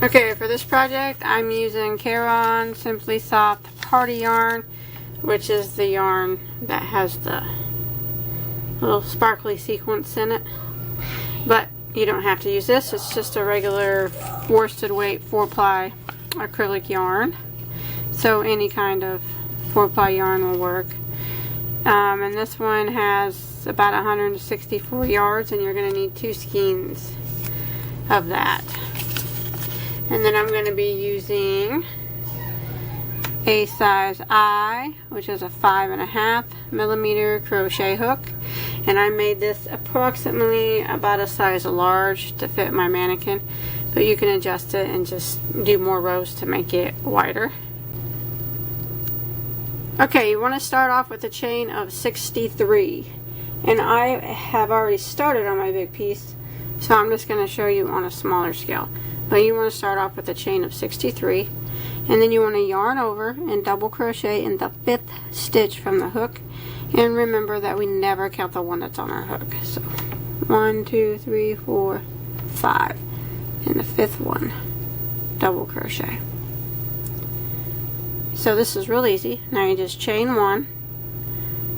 Okay, for this project I'm using Caron Simply Soft Party Yarn, which is the yarn that has the little sparkly sequins in it. But you don't have to use this, it's just a regular worsted weight 4-ply acrylic yarn. So any kind of 4-ply yarn will work. And this one has about 164 yards, and you're going to need 2 skeins of that. And then I'm going to be using a size I, which is a 5.5mm crochet hook. And I made this approximately about a size large to fit my mannequin. But you can adjust it and just do more rows to make it wider. Okay, you want to start off with a chain of 63. And I have already started on my big piece, so I'm just going to show you on a smaller scale. But you want to start off with a chain of 63, and then you want to yarn over and double crochet in the 5th stitch from the hook. And remember that we never count the one that's on our hook. So 1, 2, 3, 4, 5, and the 5th one, double crochet. So this is real easy. Now you just chain 1,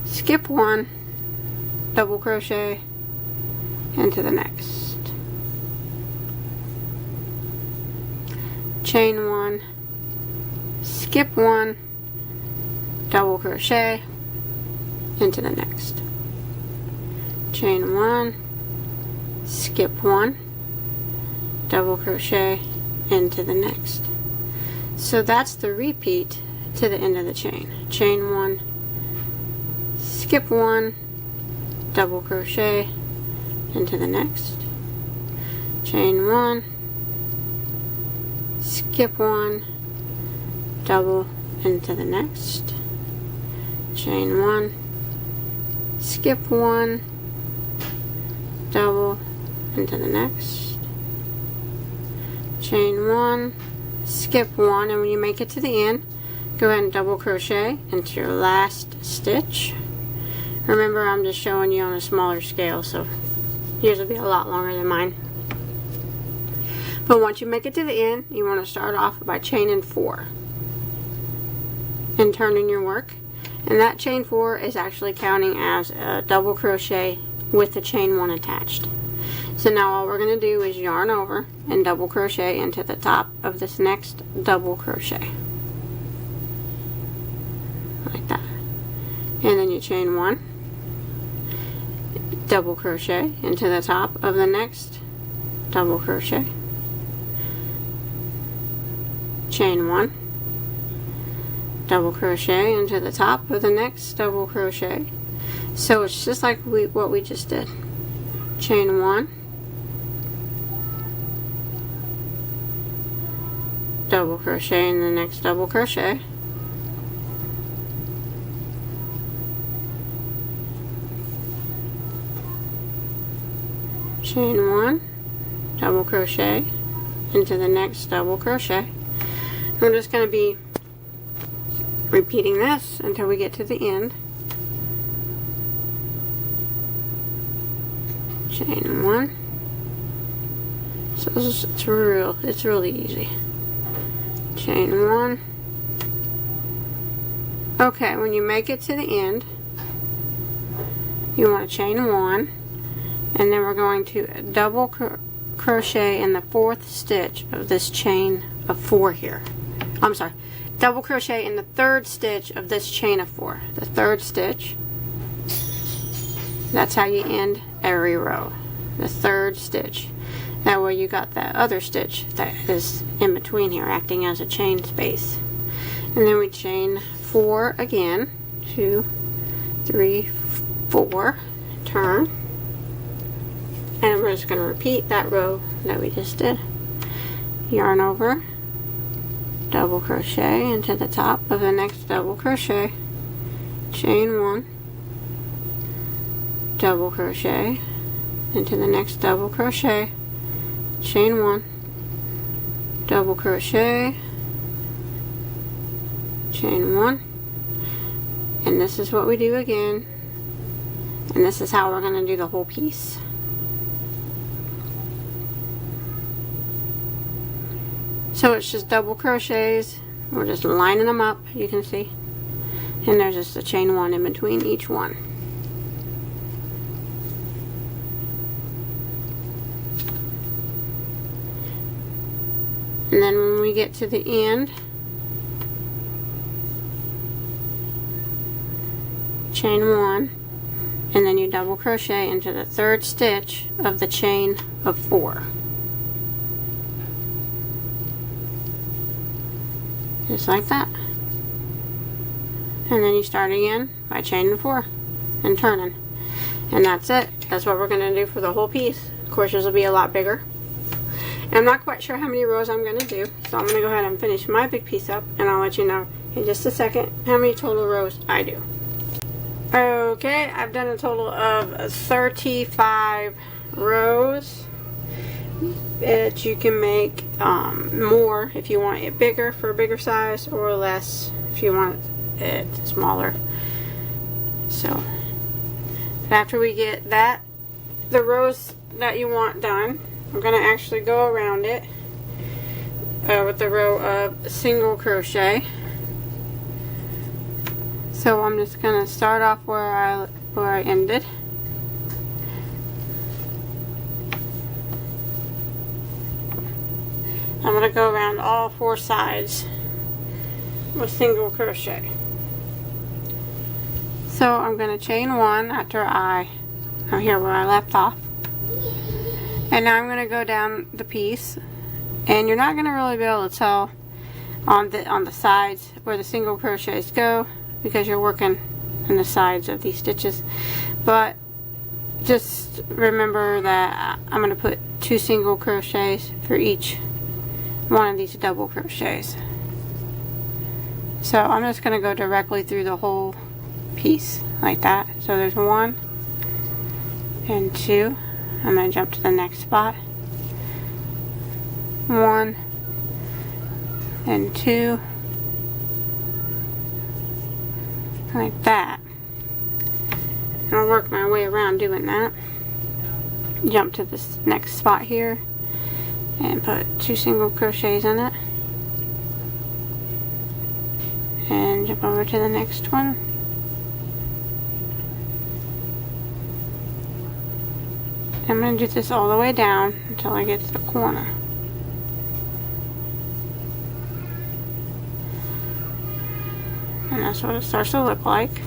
skip 1, double crochet into the next. Chain 1, skip 1, double crochet into the next. Chain 1, skip 1, double crochet into the next. So that's the repeat to the end of the chain. Chain 1, skip 1, double crochet into the next. Chain 1, skip 1, double into the next. Chain 1, skip 1, double into the next. Chain 1, skip 1, and when you make it to the end, go ahead and double crochet into your last stitch. Remember, I'm just showing you on a smaller scale, so yours will be a lot longer than mine. But once you make it to the end, you want to start off by chaining 4 and turning your work. And that chain 4 is actually counting as a double crochet with the chain 1 attached. So now all we're going to do is yarn over and double crochet into the top of this next double crochet. Like that. And then you chain 1, double crochet into the top of the next double crochet. Chain 1, double crochet into the top of the next double crochet. So it's just like what we just did. Chain 1, double crochet in the next double crochet. Chain 1, double crochet into the next double crochet. We're just going to be repeating this until we get to the end. Chain 1. So it's really easy. Chain 1. Okay, when you make it to the end, you want to chain 1, and then we're going to double crochet in the 4th stitch of this chain of 4 here. I'm sorry, double crochet in the 3rd stitch of this chain of 4. The 3rd stitch. That's how you end every row. The 3rd stitch. That way you got that other stitch that is in between here, acting as a chain space. And then we chain 4 again. 2, 3, 4. Turn. And we're just going to repeat that row that we just did. Yarn over, double crochet into the top of the next double crochet, chain 1, double crochet into the next double crochet, chain 1, double crochet, chain 1, and this is what we do again, and this is how we're going to do the whole piece. So it's just double crochets. We're just lining them up, you can see. And there's just a chain 1 in between each one. And then when we get to the end, chain 1, and then you double crochet into the 3rd stitch of the chain of 4. Just like that. And then you start again by chaining 4 and turning. And that's it. That's what we're going to do for the whole piece. Of course, this will be a lot bigger. And I'm not quite sure how many rows I'm going to do, so I'm going to go ahead and finish my big piece up, and I'll let you know in just a second how many total rows I do. Okay, I've done a total of 35 rows. That you can make more if you want it bigger for a bigger size, or less if you want it smaller. So after we get that, the rows that you want done, I'm going to actually go around it with the row of single crochet. So I'm just going to start off where I ended. I'm going to go around all 4 sides with single crochet. So I'm going to chain 1 after I'm here where I left off. And now I'm going to go down the piece, and you're not going to really be able to tell on the sides where the single crochets go, because you're working on the sides of these stitches. But just remember that I'm going to put 2 single crochets for each one of these double crochets. So I'm just going to go directly through the whole piece like that. So there's 1 and 2. I'm going to jump to the next spot. 1 and 2, like that. And I'll work my way around doing that. Jump to this next spot here and put 2 single crochets in it, and jump over to the next one. I'm going to do this all the way down until I get to the corner. And that's what it starts to look like.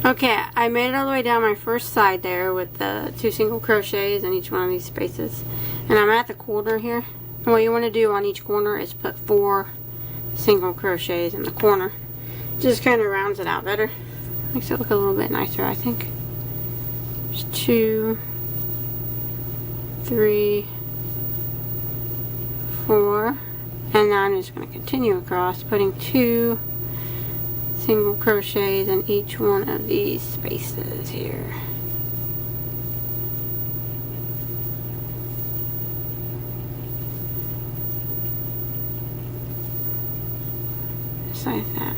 Okay, I made it all the way down my first side there with the 2 single crochets in each one of these spaces. And I'm at the corner here. And what you want to do on each corner is put 4 single crochets in the corner. Just kind of rounds it out better. Makes it look a little bit nicer, I think. There's 2, 3, 4. And now I'm just going to continue across, putting 2 single crochets in each one of these spaces here. Just like that.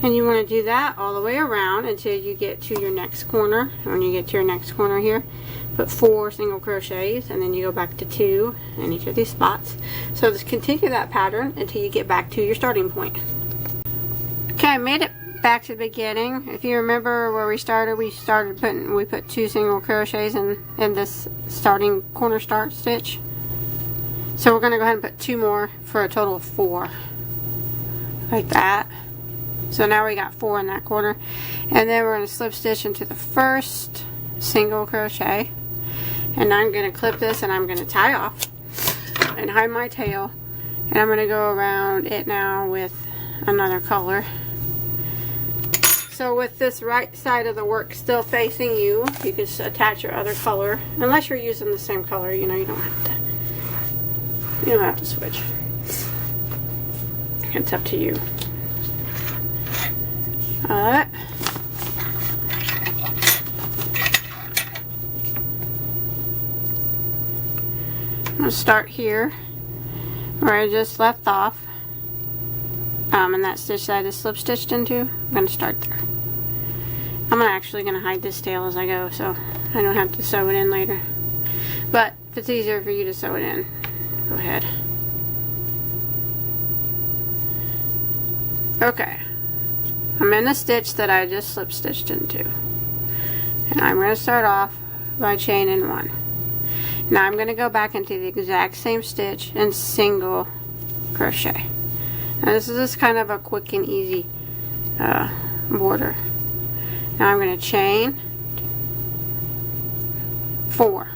And you want to do that all the way around until you get to your next corner. And when you get to your next corner here, put 4 single crochets, and then you go back to 2 in each of these spots. So just continue that pattern until you get back to your starting point. Okay, I made it back to the beginning. If you remember where we put 2 single crochets in this starting corner start stitch. So we're going to go ahead and put 2 more for a total of 4. Like that. So now we got 4 in that corner. And then we're going to slip stitch into the first single crochet. And I'm going to clip this and I'm going to tie off and hide my tail. And I'm going to go around it now with another color. So with this right side of the work still facing you, you can just attach your other color. Unless you're using the same color, you know, you don't have to switch. It's up to you. Alright. I'm going to start here where I just left off, and that stitch that I just slip stitched into, I'm going to start there. I'm actually going to hide this tail as I go, so I don't have to sew it in later. But if it's easier for you to sew it in, go ahead. Okay, I'm in the stitch that I just slip stitched into, and I'm going to start off by chaining 1. Now I'm going to go back into the exact same stitch and single crochet. Now this is just kind of a quick and easy border. Now I'm going to chain 4.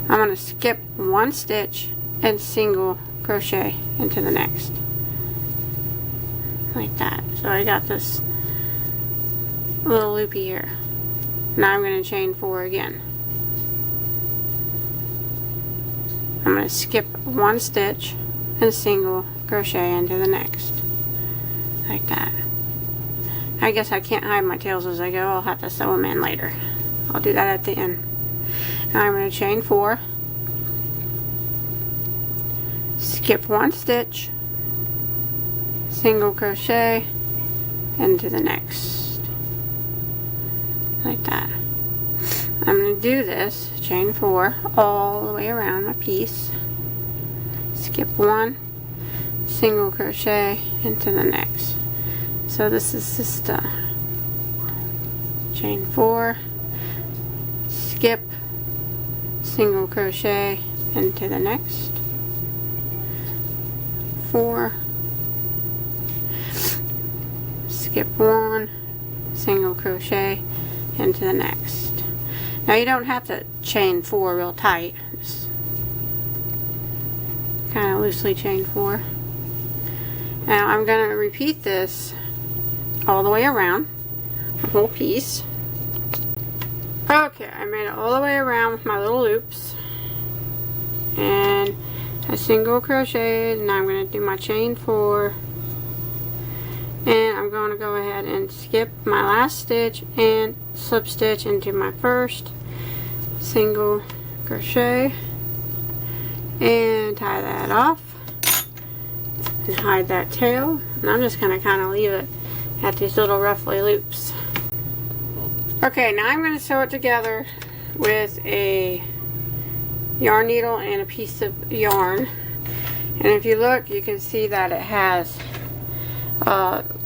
I'm going to skip 1 stitch and single crochet into the next, like that. So I got this little loopy here. Now I'm going to chain 4 again. I'm going to skip 1 stitch and single crochet into the next, like that. I guess I can't hide my tails as I go. I'll have to sew them in later. I'll do that at the end. Now I'm going to chain 4, skip 1 stitch, single crochet into the next, like that. I'm going to do this, chain 4, all the way around my piece, skip 1, single crochet into the next. So this is just chain 4, skip, single crochet into the next, 4, skip 1, single crochet into the next. Now you don't have to chain 4 real tight, just kind of loosely chain 4. Now I'm going to repeat this all the way around the whole piece. Okay, I made it all the way around with my little loops, and I single crocheted, and I'm going to do my chain 4, and I'm going to go ahead and skip my last stitch and slip stitch into my first, single crochet, and tie that off and hide that tail. And I'm just going to kind of leave it at these little ruffly loops. Okay, now I'm going to sew it together with a yarn needle and a piece of yarn. And if you look, you can see that it has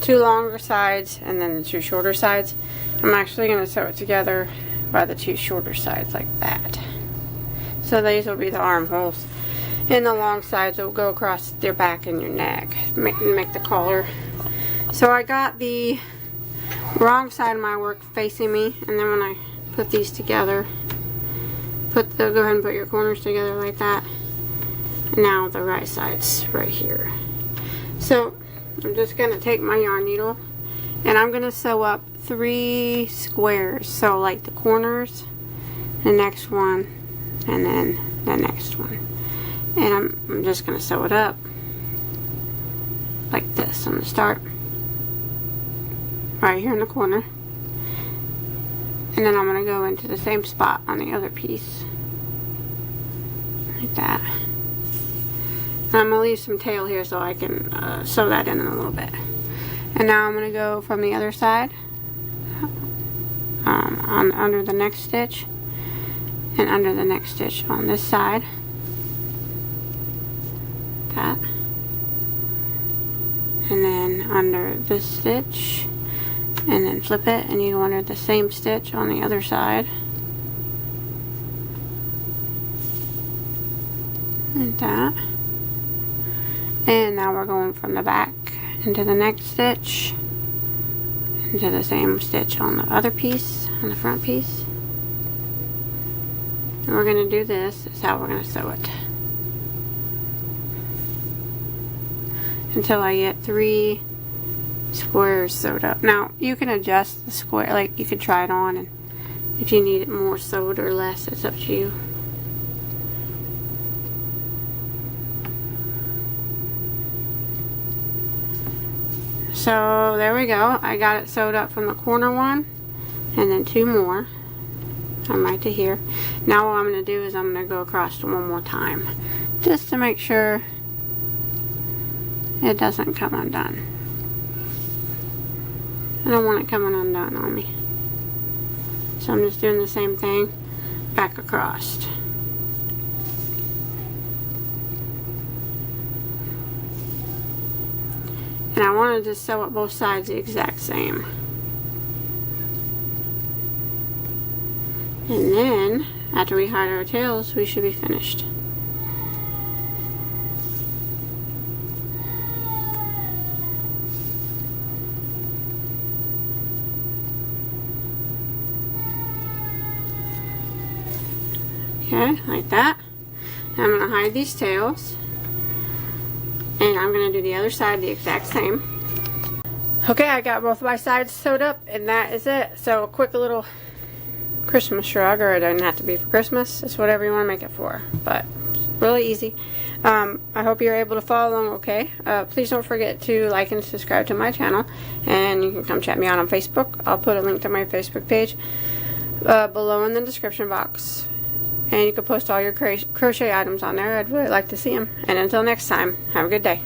2 longer sides and then the 2 shorter sides. I'm actually going to sew it together by the 2 shorter sides like that. So these will be the armholes, and the long sides will go across your back and your neck, make the collar. So I got the wrong side of my work facing me, and then when I put these together, go ahead and put your corners together like that. And now the right side's right here. So I'm just going to take my yarn needle and I'm going to sew up 3 squares. So like the corners, the next one, and then the next one. And I'm just going to sew it up like this. I'm going to start right here in the corner, and then I'm going to go into the same spot on the other piece like that. And I'm going to leave some tail here so I can sew that in a little bit. And now I'm going to go from the other side under the next stitch and under the next stitch on this side, that, and then under this stitch, and then flip it and you go under the same stitch on the other side like that. And now we're going from the back into the next stitch, into the same stitch on the other piece, on the front piece. And we're going to do this. This is how we're going to sew it until I get 3 squares sewed up. Now you can adjust the square, like you could try it on, and if you need it more sewed or less, it's up to you. So there we go. I got it sewed up from the corner one, and then 2 more. I'm right to here. Now what I'm going to do is I'm going to go across one more time just to make sure it doesn't come undone. I don't want it coming undone on me. So I'm just doing the same thing back across. And I want to just sew up both sides the exact same. And then, after we hide our tails, we should be finished. Okay, like that. Now I'm going to hide these tails. And I'm going to do the other side the exact same. Okay, I got both my sides sewed up, and that is it. So a quick little Christmas shrug, or it doesn't have to be for Christmas. It's whatever you want to make it for. But really easy. I hope you're able to follow along okay. Please don't forget to like and subscribe to my channel. And you can come chat me out on Facebook. I'll put a link to my Facebook page below in the description box. And you can post all your crochet items on there. I'd really like to see them. And until next time, have a good day.